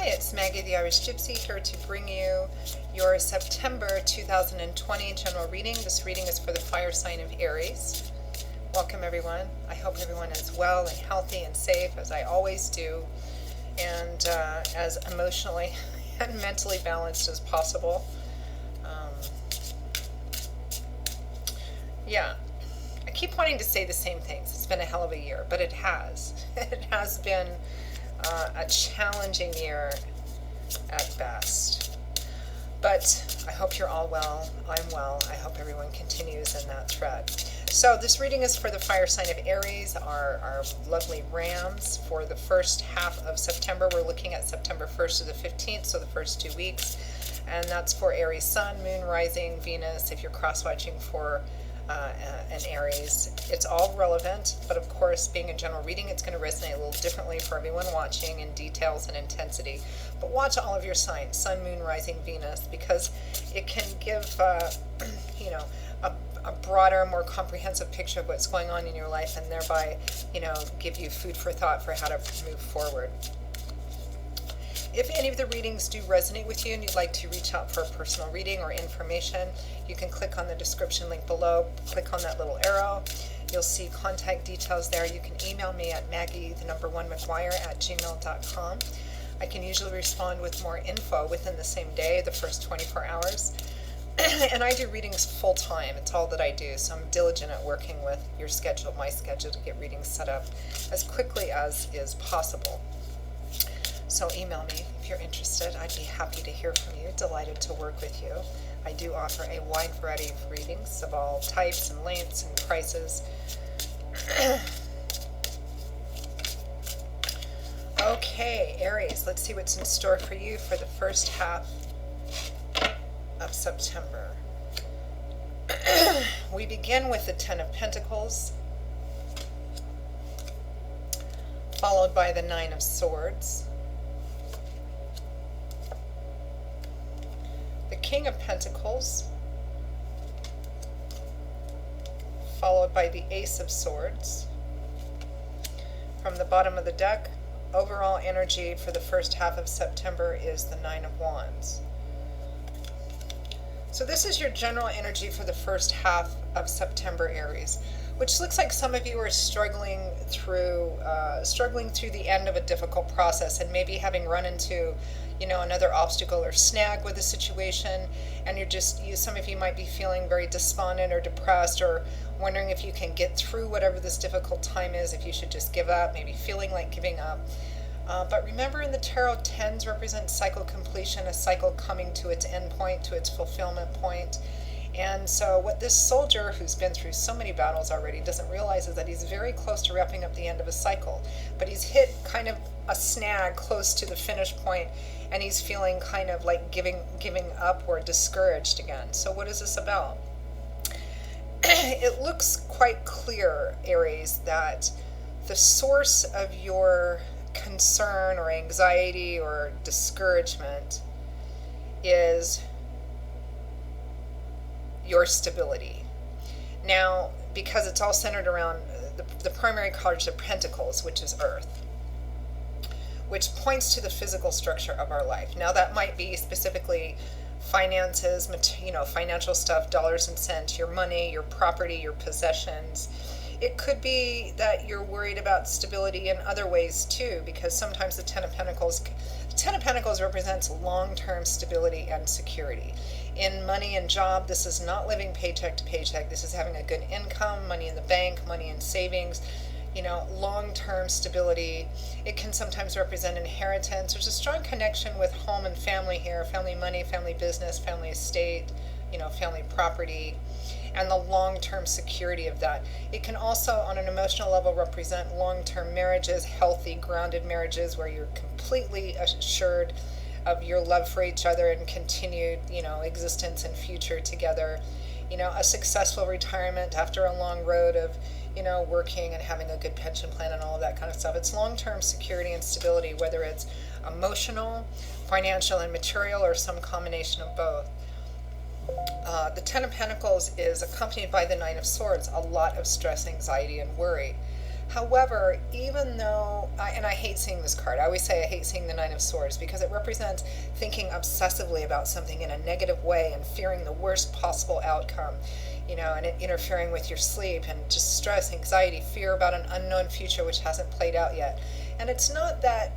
Hi, it's Maggie the Irish Gypsy here to bring you your September 2020 general reading. This reading is for the fire sign of Aries. Welcome everyone. I hope everyone is well and healthy and safe, as I always do, and as emotionally and mentally balanced as possible. Yeah, I keep wanting to say the same things. It's been a hell of a year, but it has. It has been a challenging year at best. But I hope you're all well. I'm well. I hope everyone continues in that thread. So this reading is for the fire sign of Aries, our lovely Rams, for the first half of September. We're looking at September 1st to the 15th, so the first 2 weeks. And that's for Aries Sun, Moon, Rising, Venus. If you're cross-watching for an Aries, it's all relevant, but of course, being a general reading, it's going to resonate a little differently for everyone watching in details and intensity. But watch all of your signs, Sun, Moon, Rising, Venus, because it can give a broader, more comprehensive picture of what's going on in your life, and thereby give you food for thought for how to move forward. If any of the readings do resonate with you and you'd like to reach out for a personal reading or information, you can click on the description link below, click on that little arrow. You'll see contact details there. You can email me at maggie1mcguire@gmail.com. I can usually respond with more info within the same day, the first 24 hours. And I do readings full time. It's all that I do. So I'm diligent at working with your schedule, my schedule, to get readings set up as quickly as is possible. So email me if you're interested. I'd be happy to hear from you. Delighted to work with you. I do offer a wide variety of readings of all types and lengths and prices. Okay, Aries, let's see what's in store for you for the first half of September. We begin with the Ten of Pentacles, followed by the Nine of Swords, the King of Pentacles, followed by the Ace of Swords. From the bottom of the deck, overall energy for the first half of September is the Nine of Wands. So this is your general energy for the first half of September, Aries, which looks like some of you are struggling through the end of a difficult process, and maybe having run into another obstacle or snag with a situation, and some of you might be feeling very despondent or depressed, or wondering if you can get through whatever this difficult time is, if you should just give up, maybe feeling like giving up. But remember, in the tarot, tens represent cycle completion, a cycle coming to its end point, to its fulfillment point. And so what this soldier, who's been through so many battles already, doesn't realize is that he's very close to wrapping up the end of a cycle. But he's hit kind of a snag close to the finish point, and he's feeling kind of like giving up or discouraged again. So what is this about? It looks quite clear, Aries, that the source of your concern or anxiety or discouragement is your stability. Now, because it's all centered around the primary cards of Pentacles, which is Earth, which points to the physical structure of our life. Now, that might be specifically finances, financial stuff, dollars and cents, your money, your property, your possessions. It could be that you're worried about stability in other ways too, because sometimes the Ten of Pentacles represents long-term stability and security. In money and job, this is not living paycheck to paycheck. This is having a good income, money in the bank, money in savings, long-term stability. It can sometimes represent inheritance. There's a strong connection with home and family here, family money, family business, family estate, family property, and the long-term security of that. It can also, on an emotional level, represent long-term marriages, healthy, grounded marriages where you're completely assured of your love for each other and continued, existence and future together. A successful retirement after a long road of, working and having a good pension plan and all of that kind of stuff. It's long-term security and stability, whether it's emotional, financial, and material, or some combination of both. The Ten of Pentacles is accompanied by the Nine of Swords, a lot of stress, anxiety, and worry. However, even though, and I hate seeing this card, I always say I hate seeing the Nine of Swords because it represents thinking obsessively about something in a negative way and fearing the worst possible outcome, and it interfering with your sleep and just stress, anxiety, fear about an unknown future which hasn't played out yet. And it's not that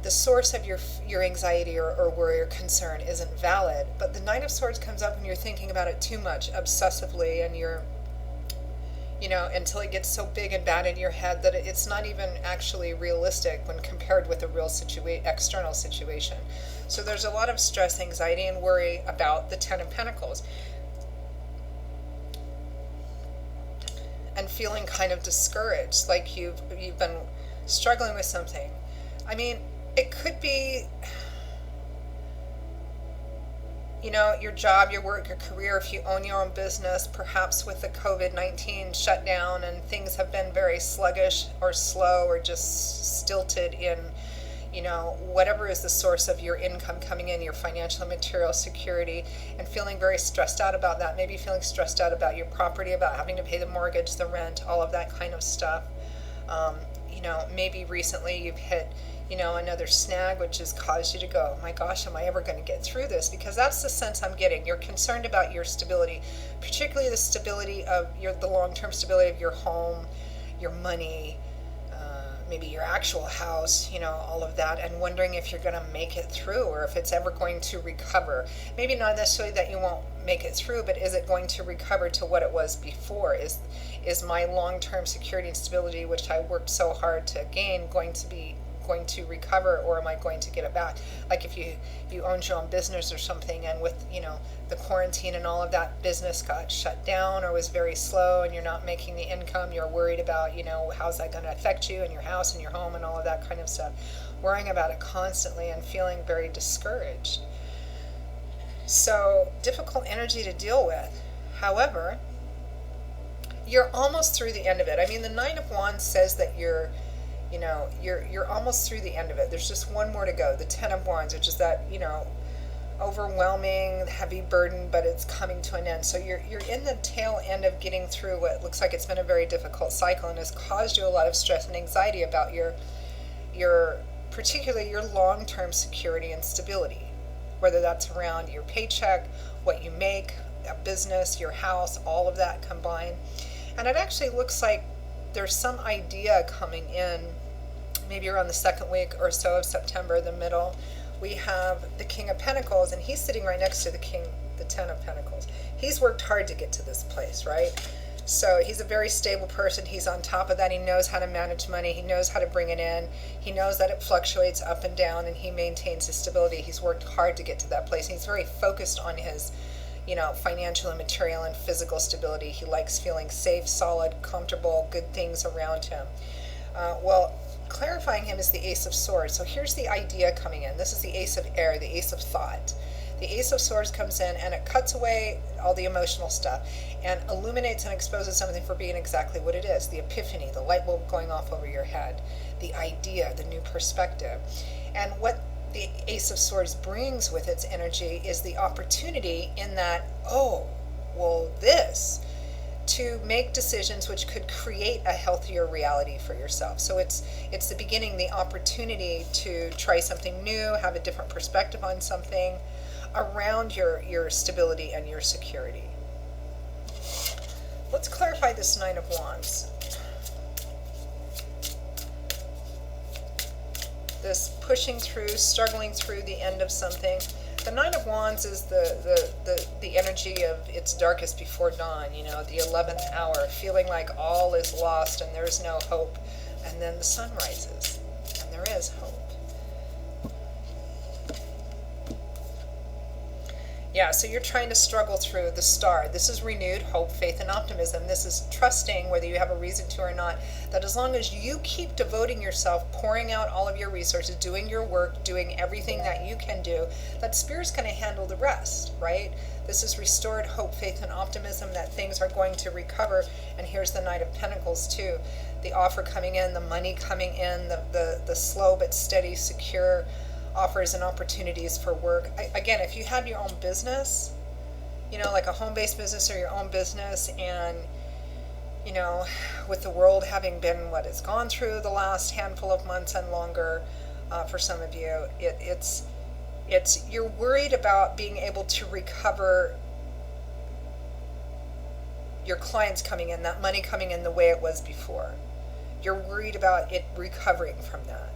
the source of your anxiety or worry or concern isn't valid, but the Nine of Swords comes up when you're thinking about it too much, obsessively, and you're until it gets so big and bad in your head that it's not even actually realistic when compared with a real external situation. So there's a lot of stress, anxiety, and worry about the Ten of Pentacles. And feeling kind of discouraged, like you've been struggling with something. I mean, it could be your job, your work, your career, if you own your own business, perhaps with the COVID-19 shutdown and things have been very sluggish or slow or just stilted in, whatever is the source of your income coming in, your financial and material security, and feeling very stressed out about that. Maybe feeling stressed out about your property, about having to pay the mortgage, the rent, all of that kind of stuff. Maybe recently you've hit another snag, which has caused you to go, oh my gosh, am I ever going to get through this? Because that's the sense I'm getting. You're concerned about your stability, particularly the stability of the long-term stability of your home, your money, maybe your actual house, all of that, and wondering if you're going to make it through or if it's ever going to recover. Maybe not necessarily that you won't make it through, but is it going to recover to what it was before? Is my long-term security and stability, which I worked so hard to gain, going to recover, or am I going to get it back? Like if you owned your own business or something, and with the quarantine and all of that, business got shut down or was very slow, and you're not making the income, you're worried about how's that going to affect you and your house and your home and all of that kind of stuff, worrying about it constantly and feeling very discouraged. So difficult energy to deal with. However, you're almost through the end of it. I mean, the Nine of Wands says that you're almost through the end of it. There's just one more to go. The Ten of Wands, which is that, overwhelming, heavy burden, but it's coming to an end. So you're in the tail end of getting through what looks like it's been a very difficult cycle and has caused you a lot of stress and anxiety about particularly your long-term security and stability, whether that's around your paycheck, what you make, a business, your house, all of that combined. And it actually looks like there's some idea coming in, maybe around the second week or so of September, the middle. We have the King of Pentacles, and he's sitting right next to the Ten of Pentacles. He's worked hard to get to this place, right? So he's a very stable person. He's on top of that. He knows how to manage money. He knows how to bring it in. He knows that it fluctuates up and down, and he maintains his stability. He's worked hard to get to that place. He's very focused on his financial and material and physical stability. He likes feeling safe, solid, comfortable, good things around him. Clarifying him is the Ace of Swords. So here's the idea coming in. This is the Ace of Air, the Ace of Thought. The Ace of Swords comes in and it cuts away all the emotional stuff and illuminates and exposes something for being exactly what it is. The epiphany, the light bulb going off over your head, the idea, the new perspective. And what the Ace of Swords brings with its energy is the opportunity in that, to make decisions which could create a healthier reality for yourself. So it's the beginning, the opportunity to try something new, have a different perspective on something around your stability and your security. Let's clarify this Nine of Wands. This pushing through, struggling through the end of something. The Nine of Wands is the energy of it's darkest before dawn, the 11th hour, feeling like all is lost and there's no hope. And then the sun rises and there is hope. Yeah, so you're trying to struggle through the Star. This is renewed hope, faith, and optimism. This is trusting, whether you have a reason to or not, that as long as you keep devoting yourself, pouring out all of your resources, doing your work, doing everything that you can do, that Spirit's going to handle the rest, right? This is restored hope, faith, and optimism that things are going to recover. And here's the Knight of Pentacles too. The offer coming in, the money coming in, the slow but steady, secure offers and opportunities for work. Again, if you have your own business, like a home-based business or your own business, and you know, with the world having been what it's gone through the last handful of months and longer, for some of you, it's you're worried about being able to recover your clients coming in, that money coming in the way it was before. You're worried about it recovering from that.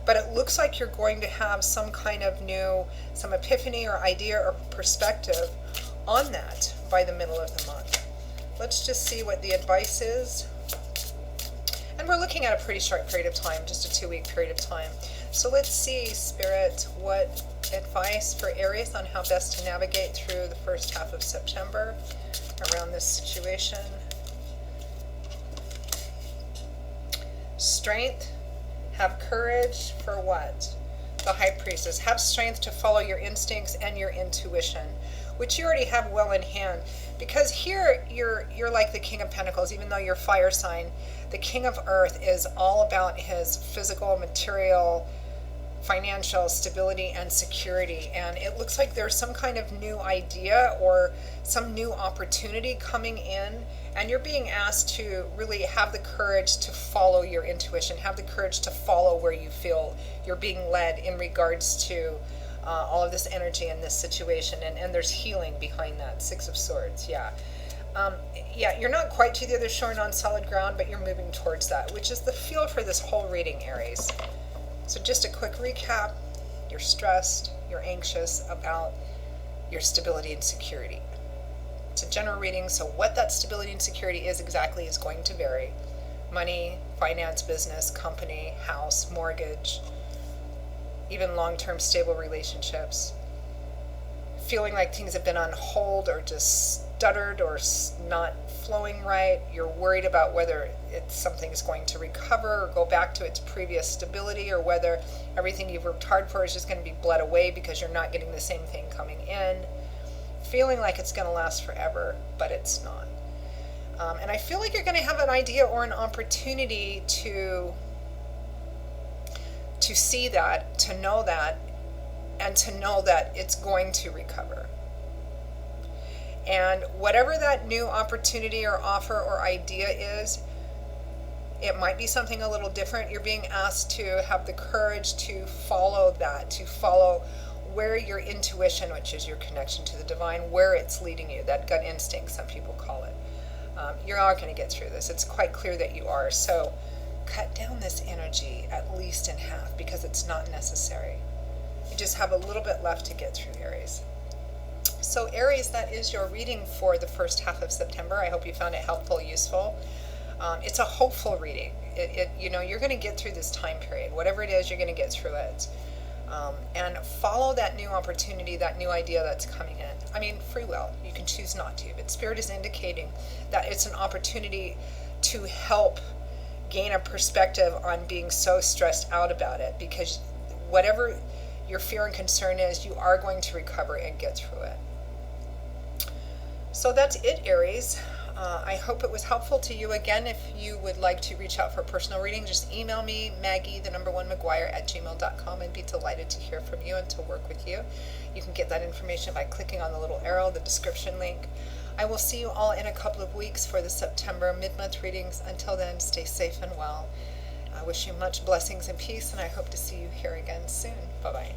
But it looks like you're going to have some kind of some epiphany or idea or perspective on that by the middle of the month. Let's just see what the advice is. And we're looking at a pretty short period of time, just a 2-week period of time. So let's see, Spirit, what advice for Aries on how best to navigate through the first half of September around this situation. Strength. Have courage for what? The High Priestess. Have strength to follow your instincts and your intuition, which you already have well in hand. Because here you're like the King of Pentacles, even though you're fire sign. The King of Earth is all about his physical, material, financial stability and security. And it looks like there's some kind of new idea or some new opportunity coming in. And you're being asked to really have the courage to follow your intuition, have the courage to follow where you feel you're being led in regards to all of this energy in this situation. And there's healing behind that. 6 of Swords, yeah. Yeah, you're not quite to the other shore and on solid ground, but you're moving towards that, which is the feel for this whole reading, Aries. So just a quick recap. You're stressed, you're anxious about your stability and security. It's a general reading, so what that stability and security is exactly is going to vary. Money, finance, business, company, house, mortgage, even long-term stable relationships. Feeling like things have been on hold or just stuttered or not flowing right. You're worried about whether something's going to recover or go back to its previous stability, or whether everything you've worked hard for is just going to be bled away because you're not getting the same thing coming in. Feeling like it's going to last forever, but it's not. And I feel like you're going to have an idea or an opportunity to see that, to know that, and to know that it's going to recover. And whatever that new opportunity or offer or idea is, it might be something a little different. You're being asked to have the courage to follow that, to follow where your intuition, which is your connection to the divine, where it's leading you, that gut instinct, some people call it. You are going to get through this. It's quite clear that you are. So cut down this energy at least in half, because it's not necessary. You just have a little bit left to get through, Aries. So Aries, that is your reading for the first half of September. I hope you found it helpful, useful. It's a hopeful reading. You're going to get through this time period. Whatever it is, you're going to get through it. And follow that new opportunity, that new idea that's coming in. I mean, free will. You can choose not to, but Spirit is indicating that it's an opportunity to help gain a perspective on being so stressed out about it, because whatever your fear and concern is, you are going to recover and get through it. So that's it, Aries. I hope it was helpful to you. Again, if you would like to reach out for a personal reading, just email me, Maggie1McGuire@gmail.com. I'd be delighted to hear from you and to work with you. You can get that information by clicking on the little arrow, the description link. I will see you all in a couple of weeks for the September mid-month readings. Until then, stay safe and well. I wish you much blessings and peace, and I hope to see you here again soon. Bye-bye.